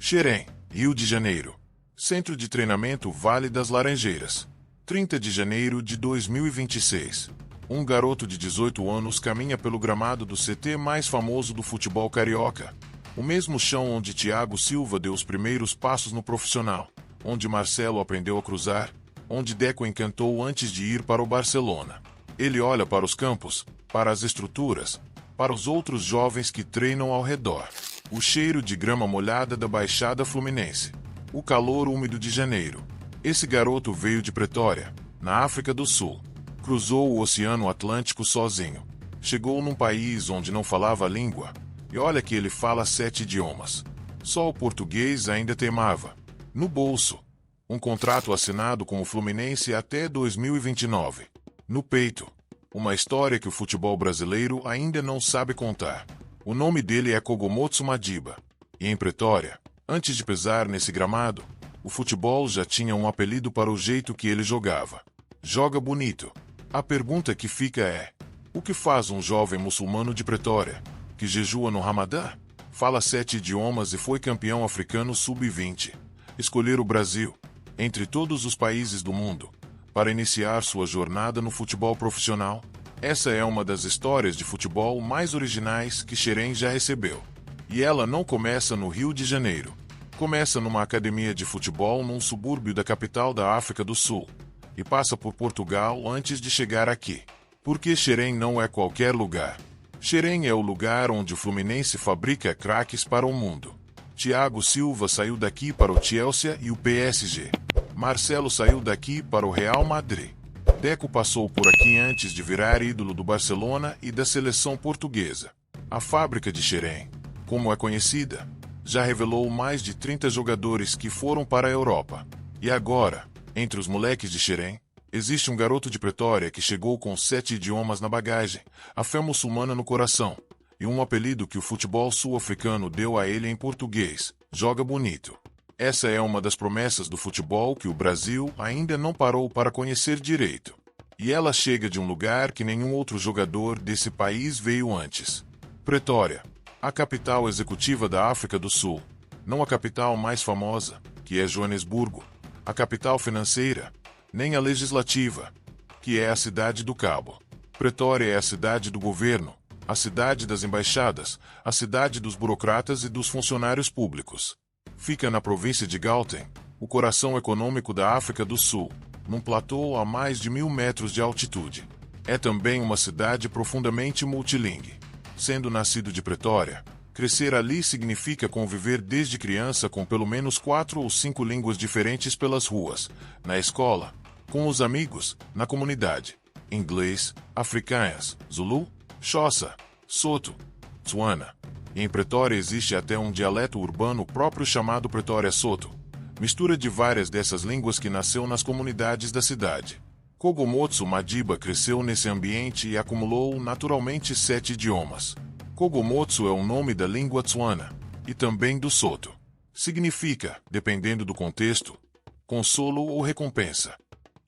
Xerém, Rio de Janeiro. Centro de Treinamento Vale das Laranjeiras. 30 de janeiro de 2026. Um garoto de 18 anos caminha pelo gramado do CT mais famoso do futebol carioca. O mesmo chão onde Thiago Silva deu os primeiros passos no profissional, onde Marcelo aprendeu a cruzar, onde Deco encantou antes de ir para o Barcelona. Ele olha para os campos, para as estruturas, para os outros jovens que treinam ao redor. O cheiro de grama molhada da Baixada Fluminense. O calor úmido de janeiro. Esse garoto veio de Pretória, na África do Sul. Cruzou o Oceano Atlântico sozinho. Chegou num país onde não falava a língua. E olha que ele fala 7 idiomas. Só o português ainda temava. No bolso, um contrato assinado com o Fluminense até 2029. No peito, uma história que o futebol brasileiro ainda não sabe contar. O nome dele é Kogomotso Madiba. E em Pretória, antes de pisar nesse gramado, o futebol já tinha um apelido para o jeito que ele jogava. Joga bonito. A pergunta que fica é: o que faz um jovem muçulmano de Pretória, que jejua no Ramadã, fala 7 idiomas e foi campeão africano sub-20, escolher o Brasil, entre todos os países do mundo, para iniciar sua jornada no futebol profissional? Essa é uma das histórias de futebol mais originais que Xerém já recebeu. E ela não começa no Rio de Janeiro. Começa numa academia de futebol num subúrbio da capital da África do Sul, e passa por Portugal antes de chegar aqui. Porque Xerém não é qualquer lugar. Xerém é o lugar onde o Fluminense fabrica craques para o mundo. Thiago Silva saiu daqui para o Chelsea e o PSG. Marcelo saiu daqui para o Real Madrid. Deco passou por aqui antes de virar ídolo do Barcelona e da seleção portuguesa. A fábrica de Xerém, como é conhecida, já revelou mais de 30 jogadores que foram para a Europa. E agora, entre os moleques de Xerém, existe um garoto de Pretória que chegou com 7 idiomas na bagagem, a fé muçulmana no coração, e um apelido que o futebol sul-africano deu a ele em português: joga bonito. Essa é uma das promessas do futebol que o Brasil ainda não parou para conhecer direito. E ela chega de um lugar que nenhum outro jogador desse país veio antes. Pretória, a capital executiva da África do Sul. Não a capital mais famosa, que é Joanesburgo, a capital financeira, nem a legislativa, que é a cidade do Cabo. Pretória é a cidade do governo, a cidade das embaixadas, a cidade dos burocratas e dos funcionários públicos. Fica na província de Gauteng, o coração econômico da África do Sul, num platô a mais de 1000 metros de altitude. É também uma cidade profundamente multilingue. Sendo nascido de Pretória, crescer ali significa conviver desde criança com pelo menos 4 ou 5 línguas diferentes pelas ruas, na escola, com os amigos, na comunidade. Inglês, afrikaans, Zulu, Xhosa, Soto, Tswana. E em Pretória existe até um dialeto urbano próprio chamado Pretória Soto, mistura de várias dessas línguas que nasceu nas comunidades da cidade. Kogomotso Madiba cresceu nesse ambiente e acumulou naturalmente 7 idiomas. Kogomotso é o nome da língua Tswana, e também do Soto. Significa, dependendo do contexto, consolo ou recompensa.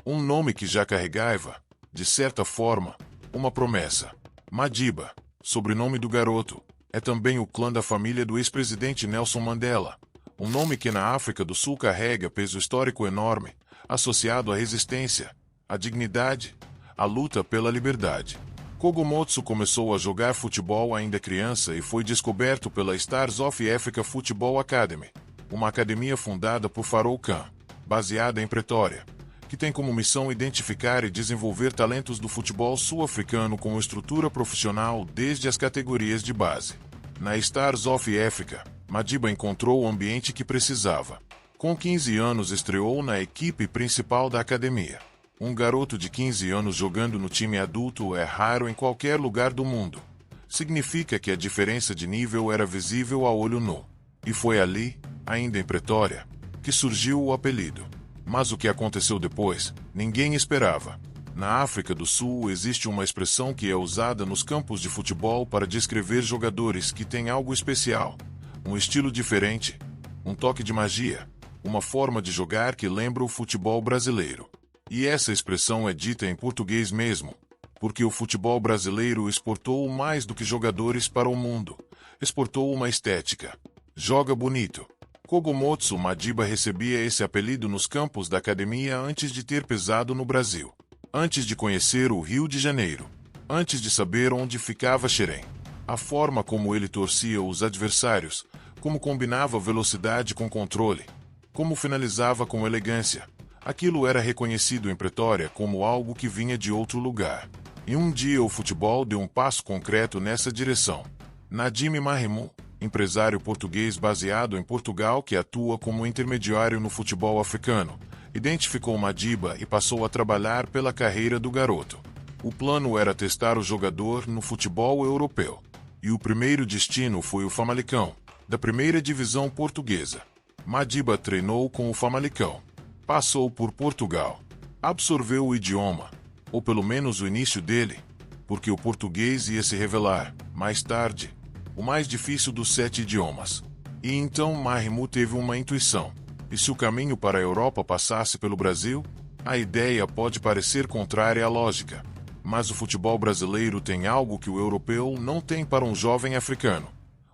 Um nome que já carregava, de certa forma, uma promessa. Madiba, sobrenome do garoto, é também o clã da família do ex-presidente Nelson Mandela, um nome que na África do Sul carrega peso histórico enorme, associado à resistência, à dignidade, à luta pela liberdade. Kogomotso começou a jogar futebol ainda criança e foi descoberto pela Stars of Africa Football Academy, uma academia fundada por Farouk Khan, baseada em Pretória, que tem como missão identificar e desenvolver talentos do futebol sul-africano com estrutura profissional desde as categorias de base. Na Stars of Africa, Madiba encontrou o ambiente que precisava. Com 15 anos estreou na equipe principal da academia. Um garoto de 15 anos jogando no time adulto é raro em qualquer lugar do mundo. Significa que a diferença de nível era visível a olho nu. E foi ali, ainda em Pretória, que surgiu o apelido. Mas o que aconteceu depois, ninguém esperava. Na África do Sul existe uma expressão que é usada nos campos de futebol para descrever jogadores que têm algo especial, um estilo diferente, um toque de magia, uma forma de jogar que lembra o futebol brasileiro. E essa expressão é dita em português mesmo, porque o futebol brasileiro exportou mais do que jogadores para o mundo, exportou uma estética. Joga bonito. Kogomotsu Madiba recebia esse apelido nos campos da academia antes de ter pesado no Brasil, antes de conhecer o Rio de Janeiro, antes de saber onde ficava Xerém. A forma como ele torcia os adversários, como combinava velocidade com controle, como finalizava com elegância, aquilo era reconhecido em Pretória como algo que vinha de outro lugar. E um dia o futebol deu um passo concreto nessa direção. Nadim Marremu, empresário português baseado em Portugal que atua como intermediário no futebol africano, identificou Madiba e passou a trabalhar pela carreira do garoto. O plano era testar o jogador no futebol europeu. E o primeiro destino foi o Famalicão, da primeira divisão portuguesa. Madiba treinou com o Famalicão. Passou por Portugal. Absorveu o idioma, ou pelo menos o início dele, porque o português ia se revelar, mais tarde, o mais difícil dos 7 idiomas. E então Marremu teve uma intuição. E se o caminho para a Europa passasse pelo Brasil? A ideia pode parecer contrária à lógica. Mas o futebol brasileiro tem algo que o europeu não tem para um jovem africano.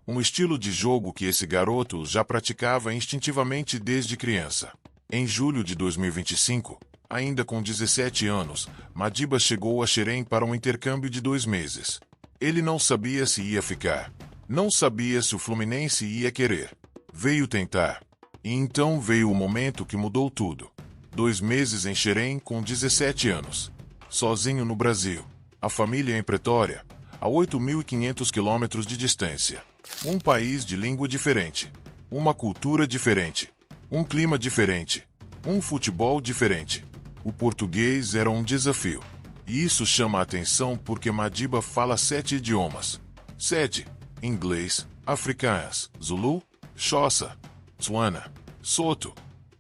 Um estilo de jogo que esse garoto já praticava instintivamente desde criança. Em julho de 2025, ainda com 17 anos, Madiba chegou a Xerém para um intercâmbio de 2 meses. Ele não sabia se ia ficar. Não sabia se o Fluminense ia querer. Veio tentar. E então veio o momento que mudou tudo. 2 meses em Xerém com 17 anos. Sozinho no Brasil. A família em Pretória, a 8.500 quilômetros de distância. Um país de língua diferente. Uma cultura diferente. Um clima diferente. Um futebol diferente. O português era um desafio. E isso chama a atenção porque Madiba fala 7 idiomas. 7. Inglês, afrikaans, Zulu, Xhosa, Tswana, Soto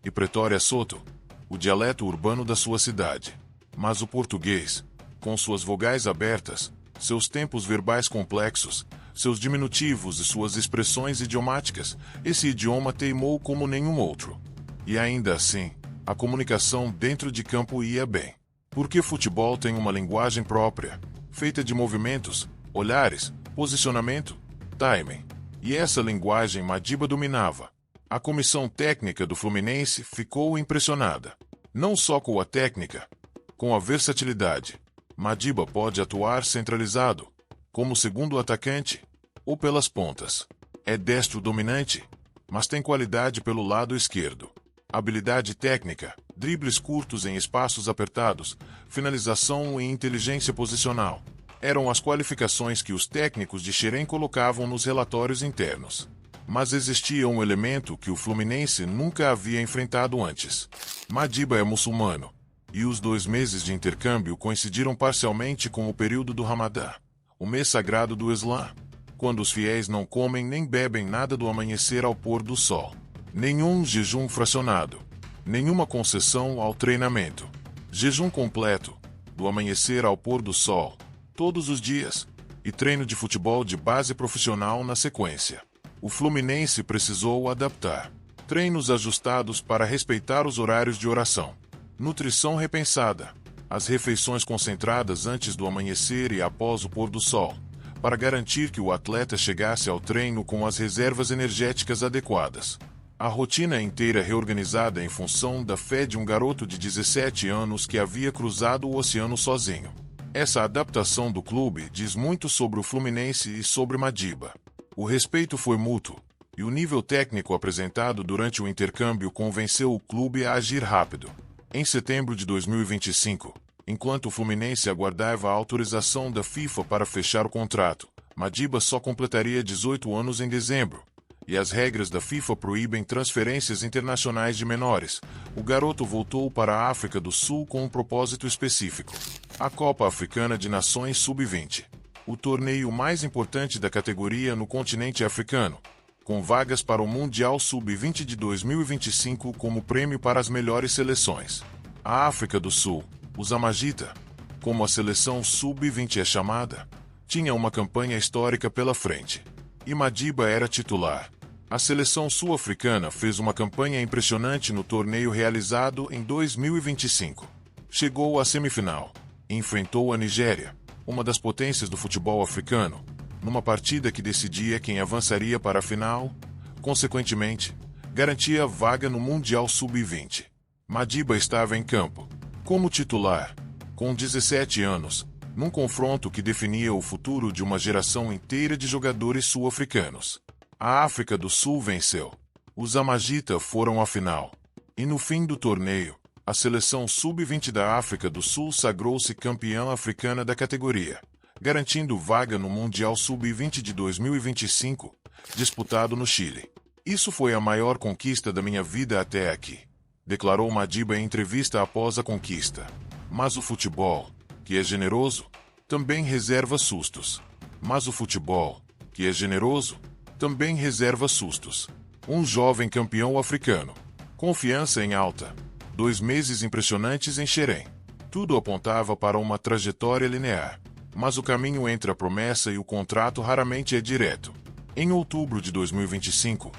e Pretória Soto, o dialeto urbano da sua cidade. Mas o português, com suas vogais abertas, seus tempos verbais complexos, seus diminutivos e suas expressões idiomáticas, esse idioma teimou como nenhum outro. E ainda assim, a comunicação dentro de campo ia bem. Porque futebol tem uma linguagem própria, feita de movimentos, olhares, posicionamento, timing. E essa linguagem Madiba dominava. A comissão técnica do Fluminense ficou impressionada. Não só com a técnica, com a versatilidade. Madiba pode atuar centralizado, como segundo atacante, ou pelas pontas. É destro dominante, mas tem qualidade pelo lado esquerdo. Habilidade técnica, dribles curtos em espaços apertados, finalização e inteligência posicional. Eram as qualificações que os técnicos de Xerém colocavam nos relatórios internos. Mas existia um elemento que o Fluminense nunca havia enfrentado antes. Madiba é muçulmano, e os 2 meses de intercâmbio coincidiram parcialmente com o período do Ramadã, o mês sagrado do Islã, quando os fiéis não comem nem bebem nada do amanhecer ao pôr do sol. Nenhum jejum fracionado, nenhuma concessão ao treinamento. Jejum completo, do amanhecer ao pôr do sol, todos os dias, e treino de futebol de base profissional na sequência. O Fluminense precisou adaptar. Treinos ajustados para respeitar os horários de oração. Nutrição repensada. As refeições concentradas antes do amanhecer e após o pôr do sol, para garantir que o atleta chegasse ao treino com as reservas energéticas adequadas. A rotina inteira reorganizada em função da fé de um garoto de 17 anos que havia cruzado o oceano sozinho. Essa adaptação do clube diz muito sobre o Fluminense e sobre Madiba. O respeito foi mútuo, e o nível técnico apresentado durante o intercâmbio convenceu o clube a agir rápido. Em setembro de 2025, enquanto o Fluminense aguardava a autorização da FIFA para fechar o contrato, Madiba só completaria 18 anos em dezembro, e as regras da FIFA proíbem transferências internacionais de menores. O garoto voltou para a África do Sul com um propósito específico: a Copa Africana de Nações Sub-20. O torneio mais importante da categoria no continente africano, com vagas para o Mundial Sub-20 de 2025 como prêmio para as melhores seleções. A África do Sul, os Amagita, como a seleção Sub-20 é chamada, tinha uma campanha histórica pela frente. E Madiba era titular. A seleção sul-africana fez uma campanha impressionante no torneio realizado em 2025. Chegou à semifinal. Enfrentou a Nigéria, uma das potências do futebol africano, numa partida que decidia quem avançaria para a final. Consequentemente, garantia vaga no Mundial Sub-20. Madiba estava em campo, como titular, com 17 anos, num confronto que definia o futuro de uma geração inteira de jogadores sul-africanos. A África do Sul venceu. Os Amagita foram à final. E no fim do torneio, a seleção sub-20 da África do Sul sagrou-se campeã africana da categoria, garantindo vaga no Mundial Sub-20 de 2025, disputado no Chile. Isso foi a maior conquista da minha vida até aqui, declarou Madiba em entrevista após a conquista. Mas o futebol, que é generoso, também reserva sustos. Mas o futebol, que é generoso, também reserva sustos. Um jovem campeão africano. Confiança em alta. 2 meses impressionantes em Xerém. Tudo apontava para uma trajetória linear. Mas o caminho entre a promessa e o contrato raramente é direto. Em outubro de 2025,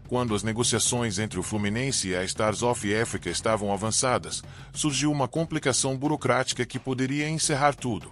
quando as negociações entre o Fluminense e a Stars of Africa estavam avançadas, surgiu uma complicação burocrática que poderia encerrar tudo.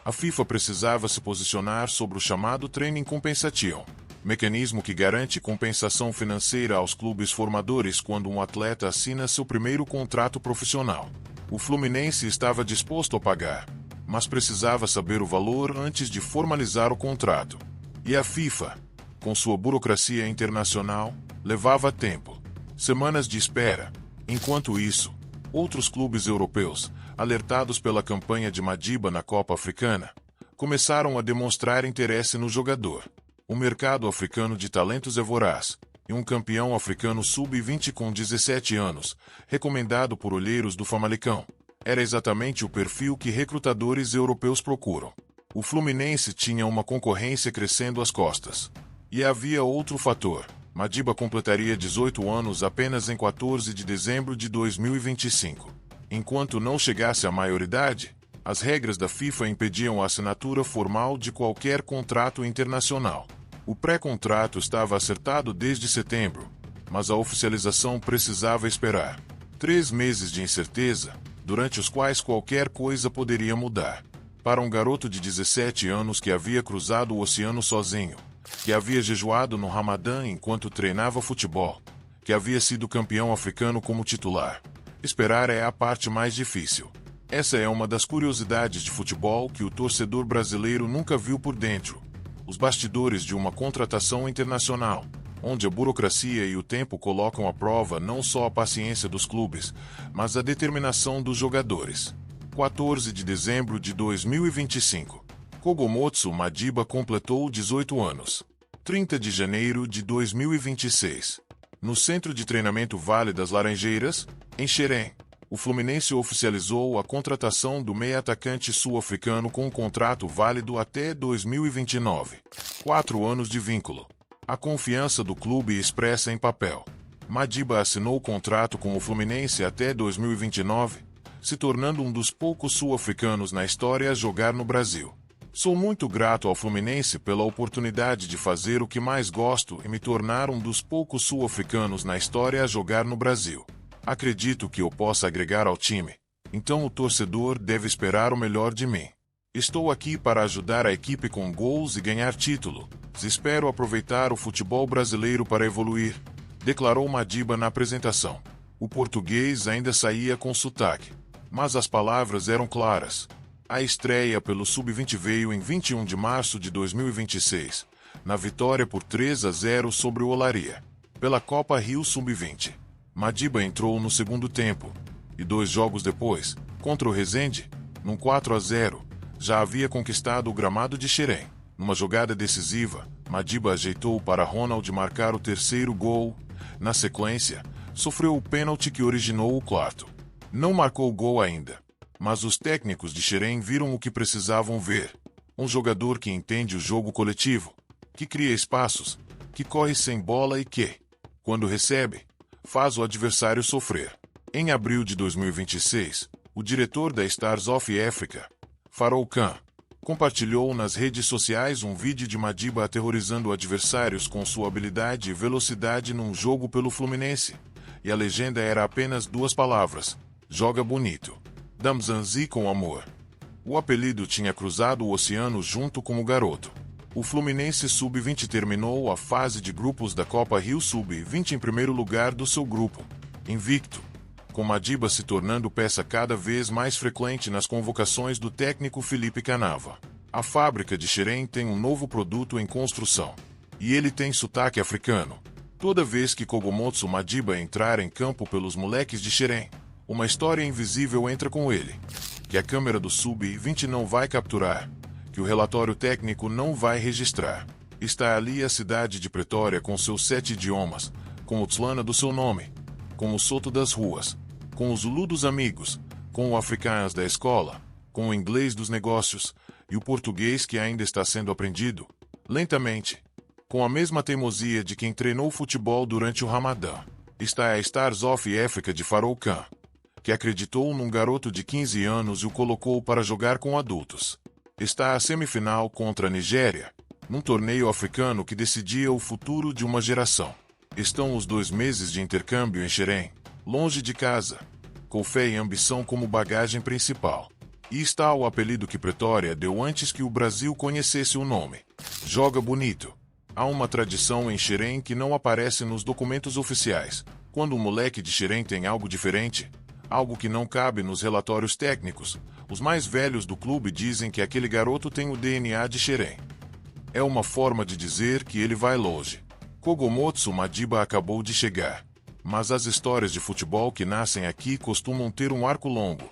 A FIFA precisava se posicionar sobre o chamado Training Compensation, mecanismo que garante compensação financeira aos clubes formadores quando um atleta assina seu primeiro contrato profissional. O Fluminense estava disposto a pagar, mas precisava saber o valor antes de formalizar o contrato. E a FIFA, com sua burocracia internacional, levava tempo. Semanas de espera. Enquanto isso, outros clubes europeus, alertados pela campanha de Madiba na Copa Africana, começaram a demonstrar interesse no jogador. O mercado africano de talentos é voraz, e um campeão africano sub-20 com 17 anos, recomendado por olheiros do Famalicão, era exatamente o perfil que recrutadores europeus procuram. O Fluminense tinha uma concorrência crescendo às costas. E havia outro fator. Madiba completaria 18 anos apenas em 14 de dezembro de 2025. Enquanto não chegasse à maioridade, as regras da FIFA impediam a assinatura formal de qualquer contrato internacional. O pré-contrato estava acertado desde setembro, mas a oficialização precisava esperar. 3 meses de incerteza, durante os quais qualquer coisa poderia mudar. Para um garoto de 17 anos que havia cruzado o oceano sozinho, que havia jejuado no Ramadã enquanto treinava futebol, que havia sido campeão africano como titular. Esperar é a parte mais difícil. Essa é uma das curiosidades de futebol que o torcedor brasileiro nunca viu por dentro. Os bastidores de uma contratação internacional, onde a burocracia e o tempo colocam à prova não só a paciência dos clubes, mas a determinação dos jogadores. 14 de dezembro de 2025. Kogomotso Madiba completou 18 anos. 30 de janeiro de 2026. No Centro de Treinamento Vale das Laranjeiras, em Xerém, o Fluminense oficializou a contratação do meia-atacante sul-africano com um contrato válido até 2029. 4 anos de vínculo. A confiança do clube expressa em papel. Madiba assinou o contrato com o Fluminense até 2029, se tornando um dos poucos sul-africanos na história a jogar no Brasil. Sou muito grato ao Fluminense pela oportunidade de fazer o que mais gosto e me tornar um dos poucos sul-africanos na história a jogar no Brasil. Acredito que eu possa agregar ao time, então o torcedor deve esperar o melhor de mim. Estou aqui para ajudar a equipe com gols e ganhar título. Espero aproveitar o futebol brasileiro para evoluir, declarou Madiba na apresentação. O português ainda saía com sotaque, mas as palavras eram claras. A estreia pelo Sub-20 veio em 21 de março de 2026, na vitória por 3-0 sobre o Olaria, pela Copa Rio Sub-20. Madiba entrou no segundo tempo, e 2 jogos depois, contra o Resende, num 4-0, já havia conquistado o gramado de Xerém. Numa jogada decisiva, Madiba ajeitou para Ronald marcar o 3º gol. Na sequência, sofreu o pênalti que originou o 4º. Não marcou o gol ainda, mas os técnicos de Xerém viram o que precisavam ver. Um jogador que entende o jogo coletivo, que cria espaços, que corre sem bola e que, quando recebe, faz o adversário sofrer. Em abril de 2026, o diretor da Stars of Africa, Farouk Khan, compartilhou nas redes sociais um vídeo de Madiba aterrorizando adversários com sua habilidade e velocidade num jogo pelo Fluminense, e a legenda era apenas 2 palavras: joga bonito. Damzanzi com amor. O apelido tinha cruzado o oceano junto com o garoto. O Fluminense Sub-20 terminou a fase de grupos da Copa Rio Sub-20 em primeiro lugar do seu grupo, invicto, com Madiba se tornando peça cada vez mais frequente nas convocações do técnico Felipe Canava. A fábrica de Xerém tem um novo produto em construção. E ele tem sotaque africano. Toda vez que Kogomotso Madiba entrar em campo pelos moleques de Xerém, uma história invisível entra com ele, que a câmera do Sub-20 não vai capturar, que o relatório técnico não vai registrar. Está ali a cidade de Pretória com seus 7 idiomas, com o Tzlana do seu nome, com o Soto das ruas, com o Zulu dos amigos, com o Afrikaans da escola, com o inglês dos negócios e o português que ainda está sendo aprendido, lentamente, com a mesma teimosia de quem treinou futebol durante o Ramadã. Está a Stars of Africa de Farouk Khan, que acreditou num garoto de 15 anos e o colocou para jogar com adultos. Está a semifinal contra a Nigéria, num torneio africano que decidia o futuro de uma geração. Estão os 2 meses de intercâmbio em Xerém, longe de casa, com fé e ambição como bagagem principal. E está o apelido que Pretória deu antes que o Brasil conhecesse o nome. Joga bonito. Há uma tradição em Xerém que não aparece nos documentos oficiais. Quando um moleque de Xerém tem algo diferente, algo que não cabe nos relatórios técnicos, os mais velhos do clube dizem que aquele garoto tem o DNA de Xerém. É uma forma de dizer que ele vai longe. Kogomotso Madiba acabou de chegar. Mas as histórias de futebol que nascem aqui costumam ter um arco longo.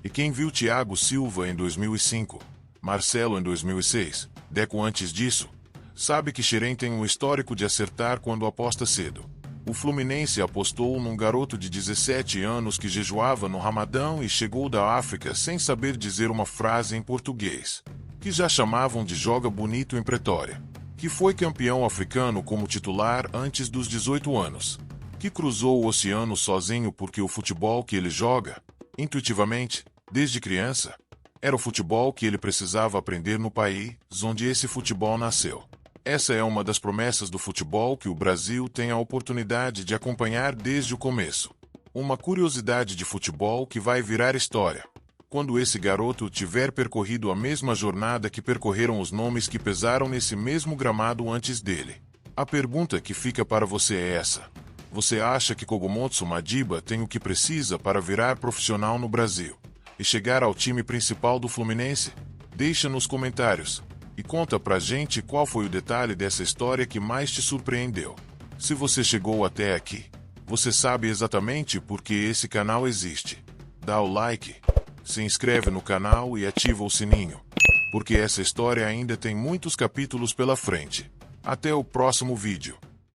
E quem viu Thiago Silva em 2005, Marcelo em 2006, Deco antes disso, sabe que Xerém tem um histórico de acertar quando aposta cedo. O Fluminense apostou num garoto de 17 anos que jejuava no Ramadão e chegou da África sem saber dizer uma frase em português, que já chamavam de joga bonito em Pretória, que foi campeão africano como titular antes dos 18 anos, que cruzou o oceano sozinho porque o futebol que ele joga, intuitivamente, desde criança, era o futebol que ele precisava aprender no país onde esse futebol nasceu. Essa é uma das promessas do futebol que o Brasil tem a oportunidade de acompanhar desde o começo. Uma curiosidade de futebol que vai virar história, quando esse garoto tiver percorrido a mesma jornada que percorreram os nomes que pesaram nesse mesmo gramado antes dele. A pergunta que fica para você é essa: você acha que Kogomotso Madiba tem o que precisa para virar profissional no Brasil e chegar ao time principal do Fluminense? Deixa nos comentários. E conta pra gente qual foi o detalhe dessa história que mais te surpreendeu. Se você chegou até aqui, você sabe exatamente por que esse canal existe. Dá o like, se inscreve no canal e ativa o sininho, porque essa história ainda tem muitos capítulos pela frente. Até o próximo vídeo.